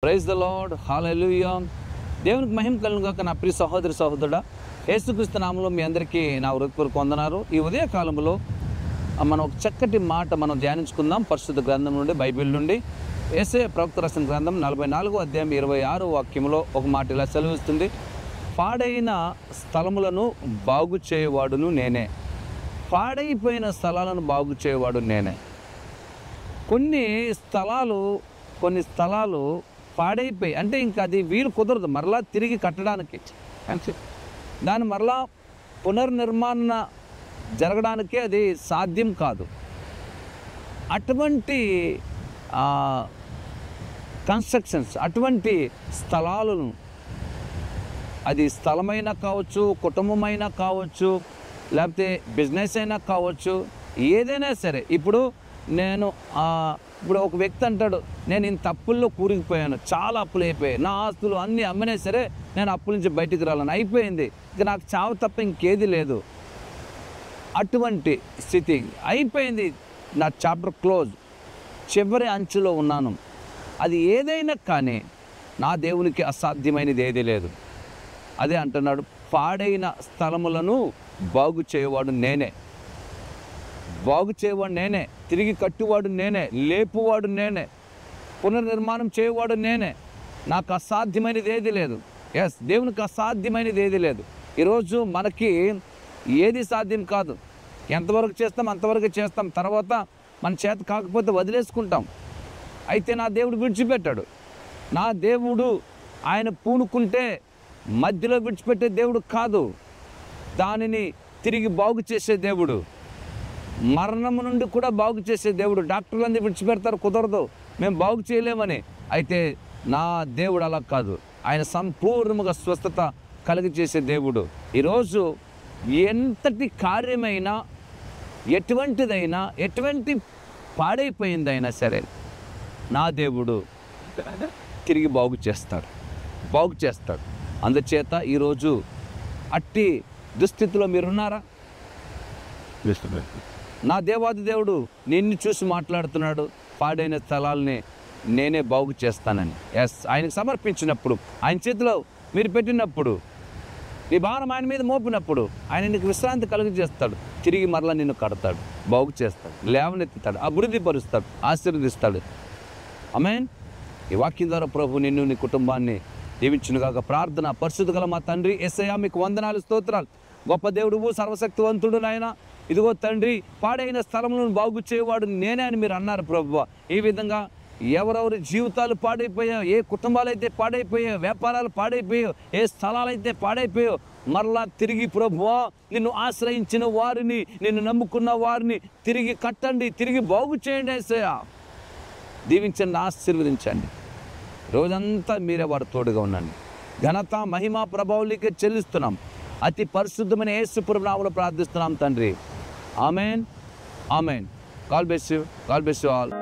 Praise the lord, హల్లెలూయా. దేవునికి మహిమ కలుగును గాక. నా ప్రియ సహోదరి సహోదరుడా, యేసుక్రీస్తు నామములో మీ అందరికీ నా హృదయపూర్వక వందనాలు. ఈ ఉదయ కాలంలో మనం ఒక చక్కటి మాట మనం ధ్యానించుకుందాం. పరిశుద్ధ గ్రంథం నుండి, బైబిల్ నుండి. యేషయా ప్రవక్త రాసిన గ్రంథం 44వ అధ్యాయం 26వ వాక్యంలో ఒక మాట ఇలా సెలవిస్తుంది: పాడైన స్థలములను బాగు చేయవాడును నేనే. పాడైపోయిన స్థలాలను బాగు చేయవాడు నేనే. కొన్ని స్థలాలు పాడైపోయి, అంటే ఇంకా అది వీలు కుదరదు మరలా తిరిగి కట్టడానికి. దాని మరలా పునర్నిర్మాణ జరగడానికి అది సాధ్యం కాదు. అటువంటి కన్స్ట్రక్షన్స్, అటువంటి స్థలాలను, అది స్థలమైనా కావచ్చు, కుటుంబమైనా కావచ్చు, లేకపోతే బిజినెస్ అయినా కావచ్చు, ఏదైనా సరే. ఇప్పుడు ఒక వ్యక్తి అంటాడు, నేను ఇంత అప్పుల్లో కూరుకుపోయాను, చాలా అప్పులు అయిపోయాయి, నా ఆస్తులు అన్నీ అమ్మినా సరే నేను అప్పుల నుంచి బయటికి రాలని అయిపోయింది, ఇక నాకు చావు తప్ప ఇంకేది లేదు. అటువంటి స్థితి అయిపోయింది, నా చాప్టర్ క్లోజ్, చివరి అంచులో ఉన్నాను. అది ఏదైనా కానీ నా దేవునికి అసాధ్యమైనది ఏదీ లేదు. అదే అంటున్నాడు, పాడైన స్థలములను బాగు చేయవాడు నేనే. బాగు చేయవాడు నేనే, తిరిగి కట్టువాడు నేనే, లేపువాడు నేనే, పునర్నిర్మాణం చేయవాడు నేనే. నాకు అసాధ్యమైనది ఏది లేదు. ఎస్, దేవునికి అసాధ్యమైనది ఏది లేదు. ఈరోజు మనకి ఏది సాధ్యం కాదు. ఎంతవరకు చేస్తాం అంతవరకు చేస్తాం, తర్వాత మన చేత కాకపోతే వదిలేసుకుంటాం. అయితే నా దేవుడు విడిచిపెట్టాడు. నా దేవుడు ఆయన పూనుకుంటే మధ్యలో విడిచిపెట్టే దేవుడు కాదు, దానిని తిరిగి బాగు చేసే దేవుడు. మరణం నుండి కూడా బాగు చేసే దేవుడు. డాక్టర్లు అందరూ విడిచిపెడతారు, కుదరదు, మేము బాగు చేయలేమని. అయితే నా దేవుడు అలా కాదు, ఆయన సంపూర్ణంగా స్వస్థత కలిగజేసే దేవుడు. ఈరోజు ఎంతటి కార్యమైనా, ఎటువంటిదైనా, ఎటువంటి పాడైపోయిందైనా సరే నా దేవుడు తిరిగి బాగు చేస్తాడు. అందుచేత ఈరోజు అట్టి దుస్థితిలో మీరున్నారా? నా దేవాది దేవుడు నిన్ను చూసి మాట్లాడుతున్నాడు, పాడైన స్థలాల్ని నేనే బాగు చేస్తానని. ఎస్, ఆయనకు సమర్పించినప్పుడు, ఆయన చేతిలో మీరు పెట్టినప్పుడు, నీ భారం ఆయన మీద మోపినప్పుడు ఆయన నీకు విశ్రాంతి కలుగజేస్తాడు. తిరిగి మరలా నిన్ను కడతాడు, బాగు చేస్తాడు, లేవనెత్తుతాడు, అభివృద్ధిపరుస్తాడు, ఆశీర్వదిస్తాడు. ఆమేన్. ఈ వాక్యం ద్వారా ప్రభు నిన్ను, నీ కుటుంబాన్ని దీవించునుగాక. ప్రార్థన. పరిశుద్ధ గల మా తండ్రి యేసయ్యా, మీకు వందనాలు, స్తోత్రాలు. గొప్ప దేవుడువు, సర్వశక్తివంతుడు నాయన. ఇదిగో తండ్రి, పాడైన స్థలములను బాగు చేయవాడు నేనే అని మీరు అన్నారు ప్రభువా. ఈ విధంగా ఎవరెవరి జీవితాలు పాడైపోయాయో, ఏ కుటుంబాలైతే పాడైపోయాయో, వ్యాపారాలు పాడైపోయాయో, ఏ స్థలాలైతే పాడైపోయాయో, మరలా తిరిగి ప్రభువా నిన్ను ఆశ్రయించిన వారిని, నిన్ను నమ్ముకున్న వారిని తిరిగి కట్టండి, తిరిగి బాగు చేయండి యేసయ్యా. దీవించండి, ఆశీర్వదించండి. రోజంతా మీరే వారు తోడుగా ఉండండి. ఘనత, మహిమ, ప్రభావాలకే చెల్లిస్తున్నాం. అతి పరిశుద్ధమైన యేసు ప్రభువు నామములో ప్రార్థిస్తున్నాం తండ్రి. Amen, amen. God bless you all.